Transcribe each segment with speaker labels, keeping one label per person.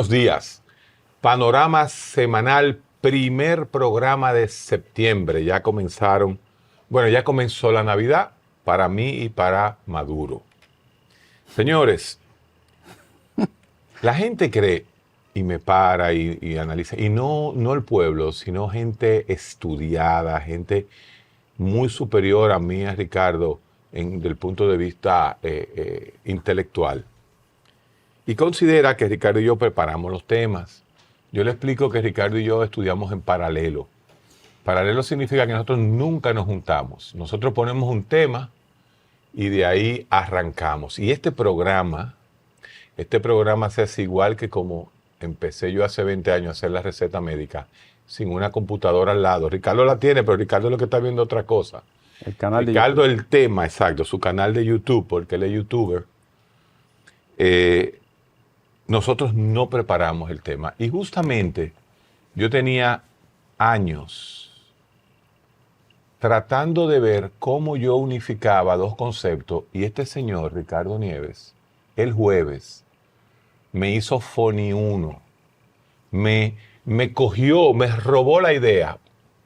Speaker 1: Buenos días. Panorama semanal, primer programa de septiembre. Ya comenzaron, ya comenzó la Navidad para mí y para Maduro. Señores, la gente cree y me para y analiza, y no el pueblo, sino gente estudiada, gente muy superior a mí, a Ricardo, desde el punto de vista intelectual. Y considera que Ricardo y yo preparamos los temas. Yo le explico que Ricardo y yo estudiamos en paralelo. Paralelo significa que nosotros nunca nos juntamos. Nosotros ponemos un tema y de ahí arrancamos. Y este programa se hace igual que como empecé yo hace 20 años a hacer la receta médica, sin una computadora al lado. Ricardo la tiene, pero Ricardo es lo que está viendo otra cosa.
Speaker 2: El canal
Speaker 1: Ricardo,
Speaker 2: de YouTube.
Speaker 1: el tema, exacto, su canal de YouTube, porque él es youtuber. Nosotros no preparamos el tema. Y justamente yo tenía años tratando de ver cómo yo unificaba dos conceptos, y este señor, Ricardo Nieves, el jueves, me hizo Foni 1. Me cogió, me robó la idea.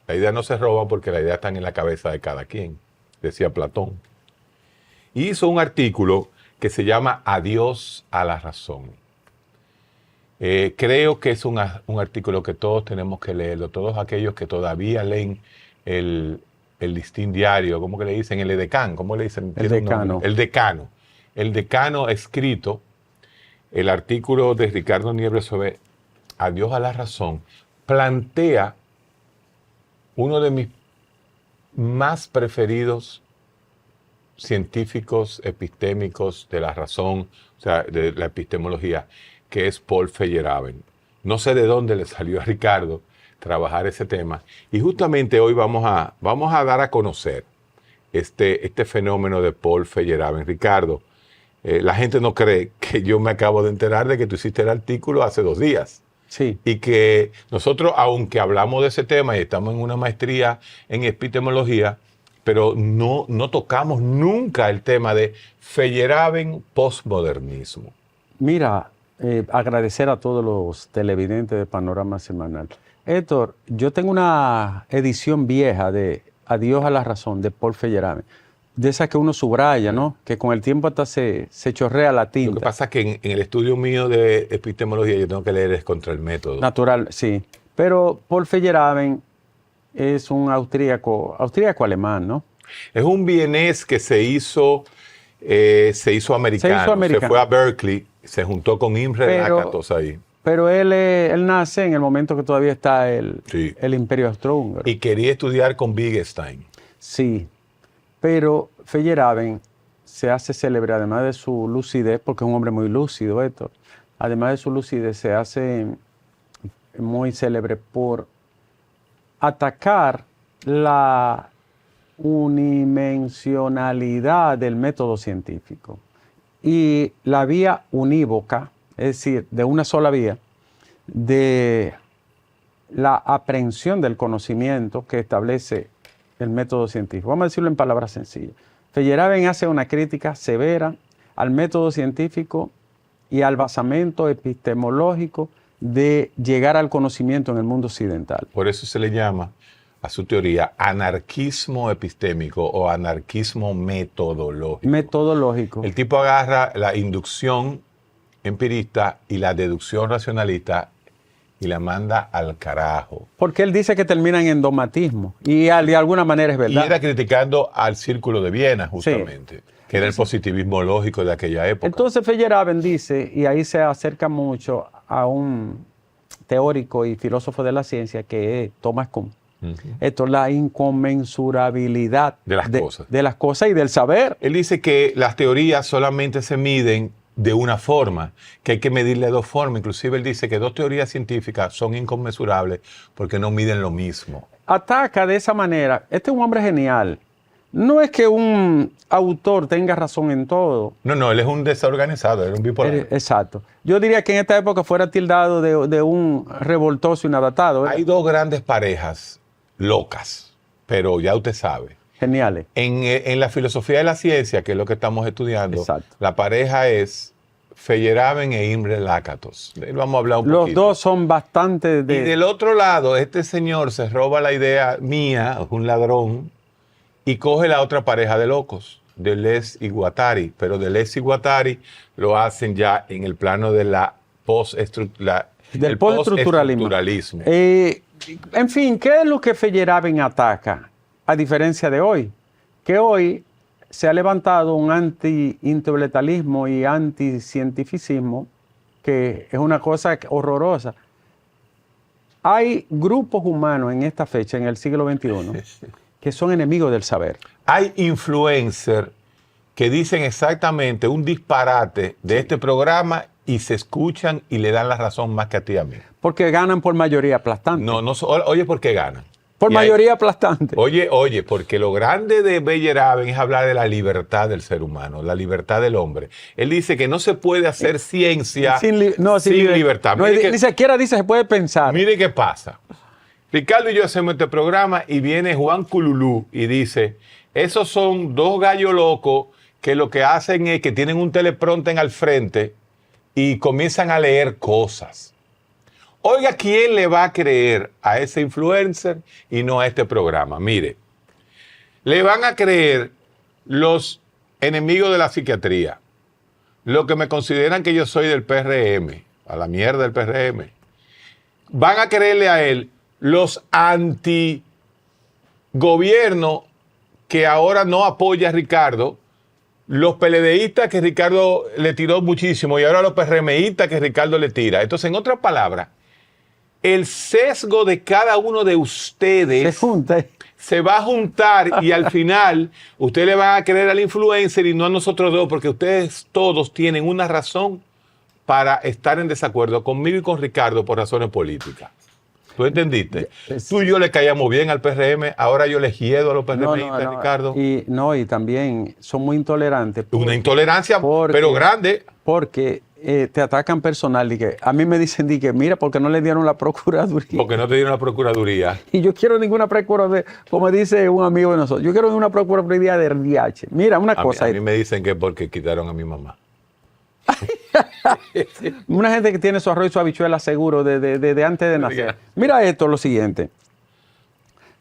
Speaker 1: La idea no se roba porque la idea está en la cabeza de cada quien, decía Platón. Y hizo un artículo que se llama Adiós a la razón. Creo que es un artículo que todos tenemos que leerlo, todos aquellos que todavía leen el Listín Diario, ¿cómo que le dicen? El edecán, ¿cómo le dicen?
Speaker 2: El decano.
Speaker 1: El decano. El decano escrito, el artículo de Ricardo Nieves sobre Adiós a la razón, plantea uno de mis más preferidos científicos epistémicos de la razón, o sea, de la epistemología, que es Paul Feyerabend. No sé de dónde le salió a Ricardo trabajar ese tema. Y justamente hoy vamos a dar a conocer este fenómeno de Paul Feyerabend. Ricardo, la gente no cree que yo me acabo de enterar de que tú hiciste el artículo hace 2 días.
Speaker 2: Sí.
Speaker 1: Y que nosotros, aunque hablamos de ese tema y estamos en una maestría en epistemología, pero no tocamos nunca el tema de Feyerabend postmodernismo.
Speaker 2: Mira, agradecer a todos los televidentes de Panorama Semanal. Héctor, yo tengo una edición vieja de Adiós a la razón de Paul Feyerabend, de esas que uno subraya, ¿no? Que con el tiempo hasta se chorrea la tinta.
Speaker 1: Lo que pasa es que en el estudio mío de epistemología yo tengo que leer es contra el método.
Speaker 2: Natural, sí. Pero Paul Feyerabend es un austríaco-alemán, ¿no?
Speaker 1: Es un vienés que se hizo americano. Se fue a Berkeley, se juntó con Imre Lakatos ahí.
Speaker 2: Pero él nace en el momento que todavía está el Imperio Austrohúngaro.
Speaker 1: Y quería estudiar con Wittgenstein.
Speaker 2: Sí, pero Feyerabend se hace célebre, además de su lucidez, porque es un hombre muy lúcido, Héctor. Además de su lucidez, se hace muy célebre por atacar la unidimensionalidad del método científico y la vía unívoca, es decir, de una sola vía, de la aprehensión del conocimiento que establece el método científico. Vamos a decirlo en palabras sencillas. Feyerabend hace una crítica severa al método científico y al basamento epistemológico de llegar al conocimiento en el mundo occidental.
Speaker 1: Por eso se le llama a su teoría anarquismo epistémico o anarquismo metodológico.
Speaker 2: Metodológico.
Speaker 1: El tipo agarra la inducción empirista y la deducción racionalista y la manda al carajo.
Speaker 2: Porque él dice que terminan en dogmatismo y de alguna manera es verdad.
Speaker 1: Y era criticando al Círculo de Viena, justamente, sí, que era el positivismo lógico de aquella época.
Speaker 2: Entonces Feyerabend dice, y ahí se acerca mucho a un teórico y filósofo de la ciencia que es Thomas Kuhn. Esto es la inconmensurabilidad
Speaker 1: de
Speaker 2: las cosas y del saber.
Speaker 1: Él dice que las teorías solamente se miden de una forma, que hay que medirle de 2 formas. Inclusive él dice que 2 teorías científicas son inconmensurables porque no miden lo mismo.
Speaker 2: Ataca de esa manera. Este es un hombre genial. No es que un autor tenga razón en todo.
Speaker 1: No, él es un desorganizado, él es un bipolar.
Speaker 2: Exacto. Yo diría que en esta época fuera tildado de un revoltoso inadaptado.
Speaker 1: Hay 2 grandes parejas locas, pero ya usted sabe.
Speaker 2: Geniales.
Speaker 1: En la filosofía de la ciencia, que es lo que estamos estudiando,
Speaker 2: exacto,
Speaker 1: la pareja es Feyerabend e Imre Lakatos. Vamos a hablar un
Speaker 2: Los
Speaker 1: poquito.
Speaker 2: dos son bastante
Speaker 1: Y
Speaker 2: de...
Speaker 1: del otro lado, este señor se roba la idea mía, es un ladrón, y coge la otra pareja de locos, Deleuze y Guattari. Pero Deleuze y Guattari lo hacen ya en el plano de la
Speaker 2: del postestructuralismo. En fin, ¿qué es lo que Feyerabend ataca? A diferencia de hoy, que hoy se ha levantado un anti-intelectualismo y anti-cientificismo, que es una cosa horrorosa. Hay grupos humanos en esta fecha, en el siglo XXI, que son enemigos del saber.
Speaker 1: Hay influencers que dicen exactamente un disparate de este programa y se escuchan y le dan la razón más que a ti y a mí.
Speaker 2: Porque ganan por mayoría aplastante.
Speaker 1: No, oye, ¿por qué ganan?
Speaker 2: Por mayoría aplastante.
Speaker 1: Oye, porque lo grande de Feyerabend es hablar de la libertad del ser humano, la libertad del hombre. Él dice que no se puede hacer ciencia sin libertad.
Speaker 2: No, ni siquiera dice se puede pensar.
Speaker 1: Mire qué pasa. Ricardo y yo hacemos este programa y viene Juan Cululú y dice, esos son dos gallos locos que lo que hacen es que tienen un teleprompter al frente y comienzan a leer cosas. Oiga, ¿quién le va a creer a ese influencer y no a este programa? Mire, le van a creer los enemigos de la psiquiatría, los que me consideran que yo soy del PRM, a la mierda del PRM. Van a creerle a él los antigobiernos que ahora no apoya a Ricardo, los PLDistas que Ricardo le tiró muchísimo y ahora los PRMistas que Ricardo le tira. Entonces, en otras palabras, el sesgo de cada uno de ustedes se va a juntar y al final ustedes le van a creer al influencer y no a nosotros dos, porque ustedes todos tienen una razón para estar en desacuerdo conmigo y con Ricardo por razones políticas. ¿Tú entendiste? Tú y yo le caíamos bien al PRM, ahora yo les hiedo a los PRMistas, Ricardo.
Speaker 2: Y también son muy intolerantes.
Speaker 1: Una intolerancia, pero grande.
Speaker 2: Porque te atacan personal. A mí me dicen, mira, porque no le dieron la procuraduría.
Speaker 1: Porque no te dieron la procuraduría.
Speaker 2: Y yo quiero ninguna procuraduría, como dice un amigo de nosotros, yo quiero una procuraduría de RDH. Mira, una cosa.
Speaker 1: A mí me dicen que es porque quitaron a mi mamá.
Speaker 2: Una gente que tiene su arroz y su habichuela seguro desde antes de nacer. Mira esto, lo siguiente.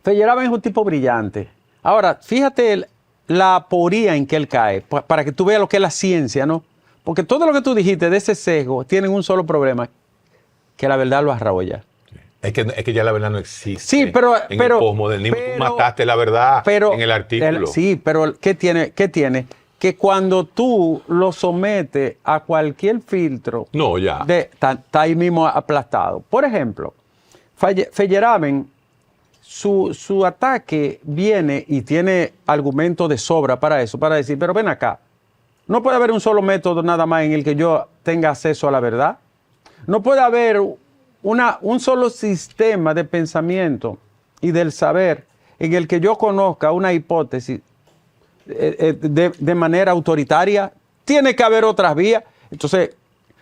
Speaker 2: Feyerabend es un tipo brillante. Ahora, fíjate la aporía en que él cae, para que tú veas lo que es la ciencia, ¿no? Porque todo lo que tú dijiste de ese sesgo tienen un solo problema, que la verdad lo arrolla.
Speaker 1: Es que ya la verdad no existe.
Speaker 2: Sí, pero
Speaker 1: en el posmodernismo tú mataste la verdad en el artículo.
Speaker 2: Sí, pero ¿qué tiene? Que cuando tú lo sometes a cualquier filtro, está ahí mismo aplastado. Por ejemplo, Feyerabend, su ataque viene y tiene argumentos de sobra para eso, para decir, pero ven acá, no puede haber un solo método nada más en el que yo tenga acceso a la verdad. No puede haber un solo sistema de pensamiento y del saber en el que yo conozca una hipótesis de manera autoritaria. Tiene que haber otras vías. Entonces,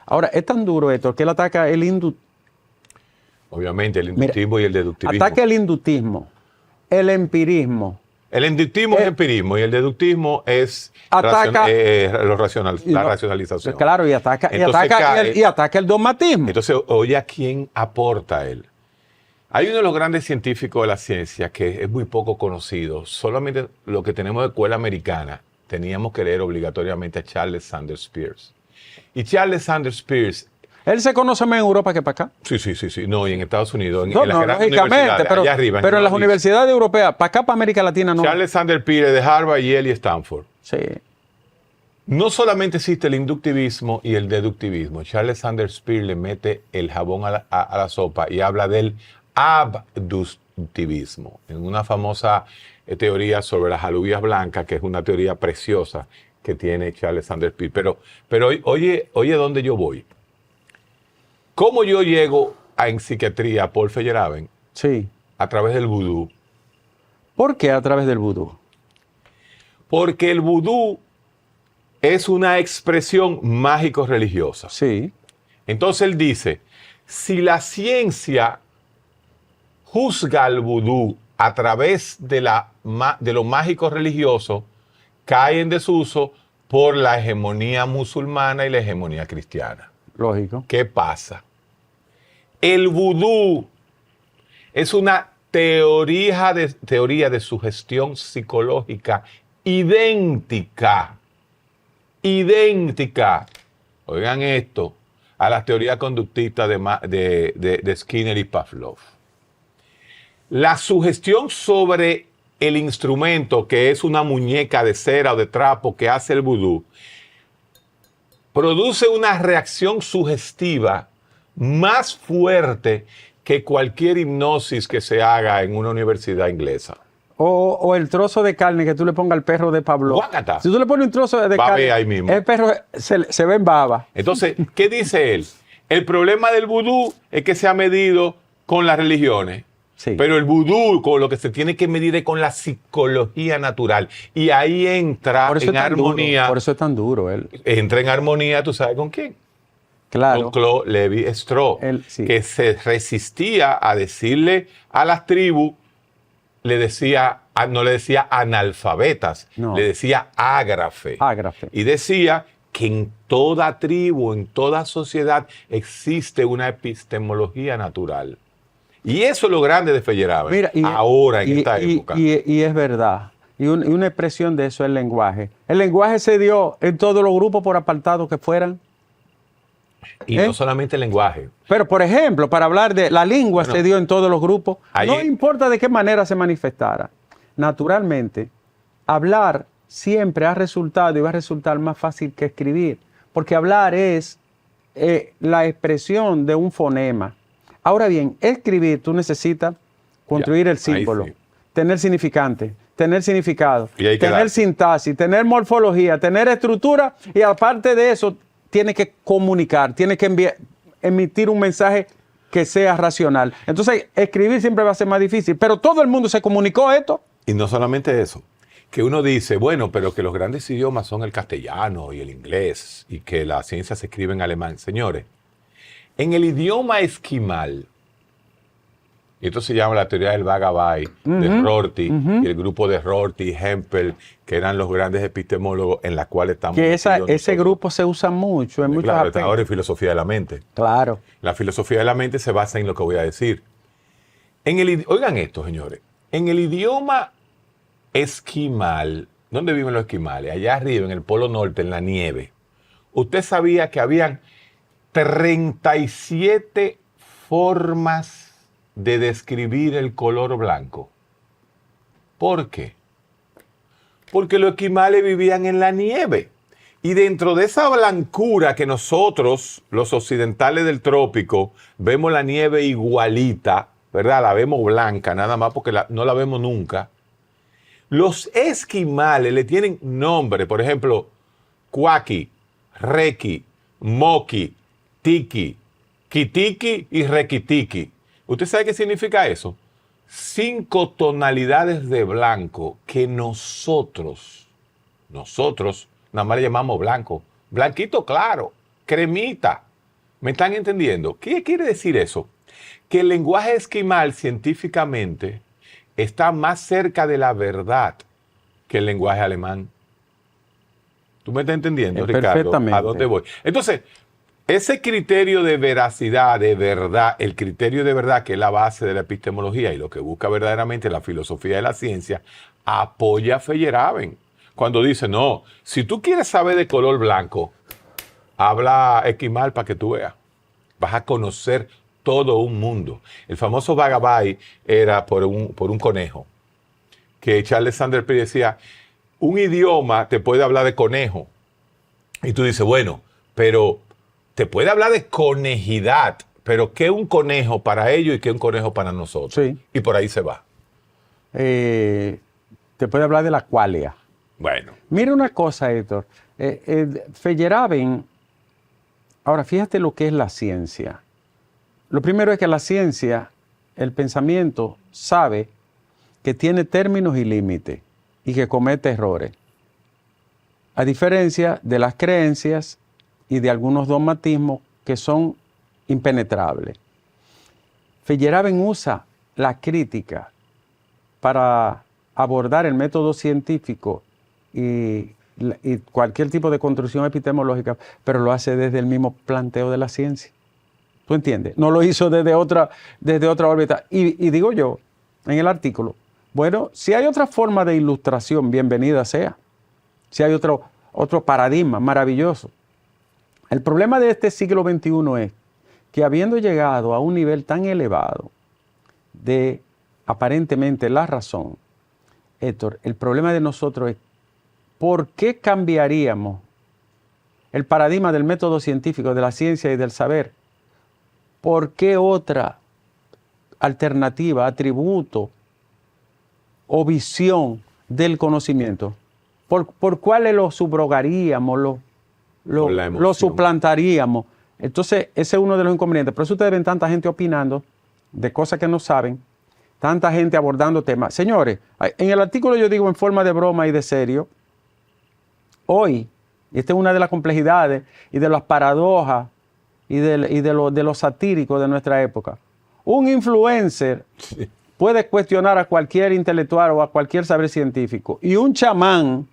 Speaker 2: ahora es tan duro esto que él ataca el inductivismo.
Speaker 1: Obviamente, el inductivismo y el deductivismo.
Speaker 2: Ataca el inductismo, el empirismo.
Speaker 1: El inductivismo es empirismo y el deductismo es la racionalización.
Speaker 2: Claro, y ataca el dogmatismo.
Speaker 1: Entonces, oye, ¿a quién aporta él? Hay uno de los grandes científicos de la ciencia que es muy poco conocido. Solamente lo que tenemos de escuela americana teníamos que leer obligatoriamente a Charles Sanders Peirce. Y Charles Sanders Peirce...
Speaker 2: ¿Él se conoce más en Europa que para acá?
Speaker 1: Sí. No, y en Estados Unidos.
Speaker 2: Lógicamente, pero en las universidades europeas, para acá, para América Latina, no.
Speaker 1: Charles Sanders Peirce de Harvard, Yale y Stanford.
Speaker 2: Sí.
Speaker 1: No solamente existe el inductivismo y el deductivismo. Charles Sanders Peirce le mete el jabón a la sopa y habla del abductivismo, en una famosa teoría sobre las alubias blancas, que es una teoría preciosa que tiene Charles Sanders Peirce. Pero oye, ¿dónde yo voy? ¿Cómo yo llego en psiquiatría a Paul Feyerabend?
Speaker 2: Sí.
Speaker 1: A través del vudú.
Speaker 2: ¿Por qué a través del vudú?
Speaker 1: Porque el vudú es una expresión mágico-religiosa.
Speaker 2: Sí.
Speaker 1: Entonces él dice, si la ciencia juzga al vudú a través de lo mágico religioso, cae en desuso por la hegemonía musulmana y la hegemonía cristiana.
Speaker 2: Lógico.
Speaker 1: ¿Qué pasa? El vudú es una teoría de sugestión psicológica idéntica, oigan esto, a las teorías conductistas de Skinner y Pavlov. La sugestión sobre el instrumento, que es una muñeca de cera o de trapo que hace el vudú, produce una reacción sugestiva más fuerte que cualquier hipnosis que se haga en una universidad inglesa.
Speaker 2: O el trozo de carne que tú le pongas al perro de Pablo.
Speaker 1: Guácata.
Speaker 2: Si tú le pones un trozo de
Speaker 1: Va a
Speaker 2: carne,
Speaker 1: ver ahí mismo.
Speaker 2: el perro se ve en baba.
Speaker 1: Entonces, ¿qué dice él? El problema del vudú es que se ha medido con las religiones.
Speaker 2: Sí.
Speaker 1: Pero el vudú, con lo que se tiene que medir es con la psicología natural. Y ahí entra
Speaker 2: Por eso
Speaker 1: en
Speaker 2: es tan
Speaker 1: armonía.
Speaker 2: duro, por eso es tan duro él.
Speaker 1: Entra en armonía, ¿tú sabes con quién?
Speaker 2: Claro.
Speaker 1: Con Claude Lévi-Strauss,
Speaker 2: Sí.
Speaker 1: que se resistía a decirle a las tribus, no le decía analfabetas,
Speaker 2: No.
Speaker 1: le decía ágrafe.
Speaker 2: Ágrafe.
Speaker 1: Y decía que en toda tribu, en toda sociedad, existe una epistemología natural. Y eso es lo grande de Feyerabend,
Speaker 2: Mira,
Speaker 1: ahora en esta época.
Speaker 2: Y es verdad. Y una expresión de eso es el lenguaje. El lenguaje se dio en todos los grupos por apartado que fueran.
Speaker 1: Y no solamente el lenguaje.
Speaker 2: Pero, por ejemplo, para hablar de la lengua se dio en todos los grupos. No importa de qué manera se manifestara. Naturalmente, hablar siempre ha resultado y va a resultar más fácil que escribir. Porque hablar es la expresión de un fonema. Ahora bien, escribir tú necesitas construir el símbolo, tener significante, tener significado, tener sintaxis, tener morfología, tener estructura y aparte de eso tiene que comunicar, tiene que emitir un mensaje que sea racional. Entonces, escribir siempre va a ser más difícil, pero todo el mundo se comunicó esto.
Speaker 1: Y no solamente eso, que uno dice, bueno, pero que los grandes idiomas son el castellano y el inglés y que la ciencia se escribe en alemán. Señores, en el idioma esquimal, y esto se llama la teoría del Vagabay, de Rorty, y el grupo de Rorty y Hempel, que eran los grandes epistemólogos en la cual estamos.
Speaker 2: Que ese grupo se usa mucho en muchos
Speaker 1: aspectos. Ahora en filosofía de la mente.
Speaker 2: Claro.
Speaker 1: La filosofía de la mente se basa en lo que voy a decir. Oigan esto, señores. En el idioma esquimal, ¿dónde viven los esquimales? Allá arriba, en el Polo Norte, en la nieve. Usted sabía que habían 37 formas de describir el color blanco. ¿Por qué? Porque los esquimales vivían en la nieve. Y dentro de esa blancura que nosotros, los occidentales del trópico, vemos la nieve igualita, ¿verdad? La vemos blanca, nada más porque no la vemos nunca. Los esquimales le tienen nombre, por ejemplo, Cuaqui, Requi, Moqui, Tiki, Kitiki y Requitiki. ¿Usted sabe qué significa eso? 5 tonalidades de blanco que nosotros nada más le llamamos blanco. Blanquito claro, cremita. ¿Me están entendiendo? ¿Qué quiere decir eso? Que el lenguaje esquimal científicamente está más cerca de la verdad que el lenguaje alemán. ¿Tú me estás entendiendo, Ricardo?
Speaker 2: Perfectamente.
Speaker 1: ¿A dónde voy? Entonces, ese criterio de veracidad, de verdad, el criterio de verdad que es la base de la epistemología y lo que busca verdaderamente la filosofía de la ciencia, apoya a Feyerabend. Cuando dice, no, si tú quieres saber de color blanco, habla esquimal para que tú veas. Vas a conocer todo un mundo. El famoso Vagabay era por un conejo, que Charles Sanders Peirce decía, un idioma te puede hablar de conejo. Y tú dices, bueno, pero te puede hablar de conejidad, pero ¿qué es un conejo para ellos y qué es un conejo para nosotros?
Speaker 2: Sí.
Speaker 1: Y por ahí se va.
Speaker 2: Te puede hablar de la qualia.
Speaker 1: Bueno.
Speaker 2: Mira una cosa, Héctor. Feyerabend, ahora fíjate lo que es la ciencia. Lo primero es que la ciencia, el pensamiento, sabe que tiene términos y límites y que comete errores. A diferencia de las creencias y de algunos dogmatismos que son impenetrables. Feyerabend usa la crítica para abordar el método científico y y cualquier tipo de construcción epistemológica, pero lo hace desde el mismo planteo de la ciencia. ¿Tú entiendes? No lo hizo desde otra órbita. Y digo yo, en el artículo, bueno, si hay otra forma de ilustración, bienvenida sea. Si hay otro paradigma maravilloso. El problema de este siglo XXI es que habiendo llegado a un nivel tan elevado de aparentemente la razón, Héctor, el problema de nosotros es ¿por qué cambiaríamos el paradigma del método científico, de la ciencia y del saber? ¿Por qué otra alternativa, atributo o visión del conocimiento? ¿Por cuáles lo subrogaríamos, lo suplantaríamos? Entonces, ese es uno de los inconvenientes. Por eso ustedes ven tanta gente opinando de cosas que no saben, tanta gente abordando temas. Señores, en el artículo yo digo en forma de broma y de serio, hoy, y esta es una de las complejidades y de las paradojas y de lo satírico de nuestra época, un influencer puede cuestionar a cualquier intelectual o a cualquier saber científico, y un chamán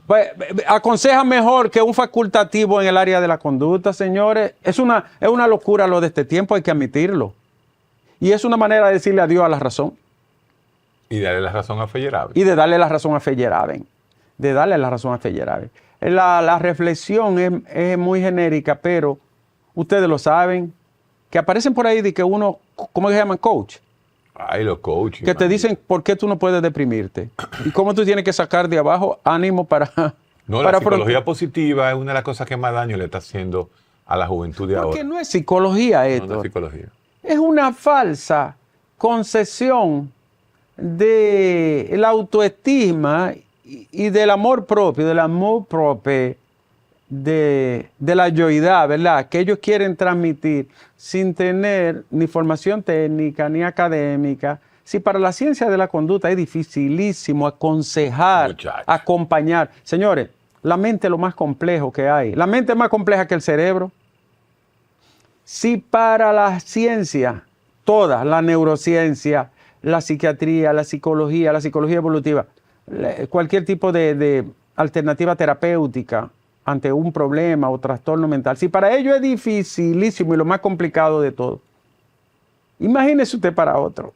Speaker 2: pues, aconseja mejor que un facultativo en el área de la conducta, señores. Es una locura lo de este tiempo, hay que admitirlo. Y es una manera de decirle adiós a la razón.
Speaker 1: Y darle la razón a Feyerabend.
Speaker 2: Y de darle la razón a Feyerabend. La reflexión es muy genérica, pero ustedes lo saben, que aparecen por ahí de que uno, ¿cómo se llaman? Coach.
Speaker 1: Ay, los coaches.
Speaker 2: Que te dicen por qué tú no puedes deprimirte. Y cómo tú tienes que sacar de abajo ánimo para...
Speaker 1: No, la psicología positiva es una de las cosas que más daño le está haciendo a la juventud de ahora.
Speaker 2: Porque no es psicología esto.
Speaker 1: No es psicología.
Speaker 2: Es una falsa concesión de la autoestima y del amor propio, de la yoidad, ¿verdad? Que ellos quieren transmitir sin tener ni formación técnica ni académica. Si para la ciencia de la conducta es dificilísimo aconsejar,
Speaker 1: Muchachos.
Speaker 2: acompañar. Señores, la mente es lo más complejo que hay. La mente es más compleja que el cerebro. Si para la ciencia, toda la neurociencia, la psiquiatría, la psicología evolutiva, cualquier tipo de alternativa terapéutica ante un problema o trastorno mental, si para ello es dificilísimo y lo más complicado de todo, imagínese usted para otro,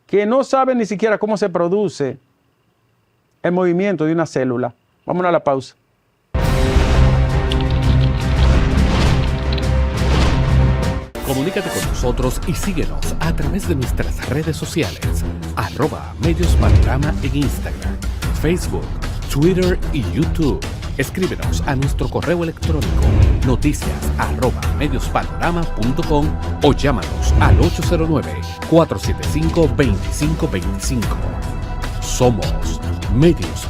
Speaker 2: que no sabe ni siquiera cómo se produce el movimiento de una célula. Vámonos a la pausa.
Speaker 3: Comunícate con nosotros y síguenos a través de nuestras redes sociales, @MediosPanorama en Instagram, Facebook, Twitter y YouTube. Escríbenos a nuestro correo electrónico noticias@mediospanorama.com o llámanos al 809-475-2525. Somos Medios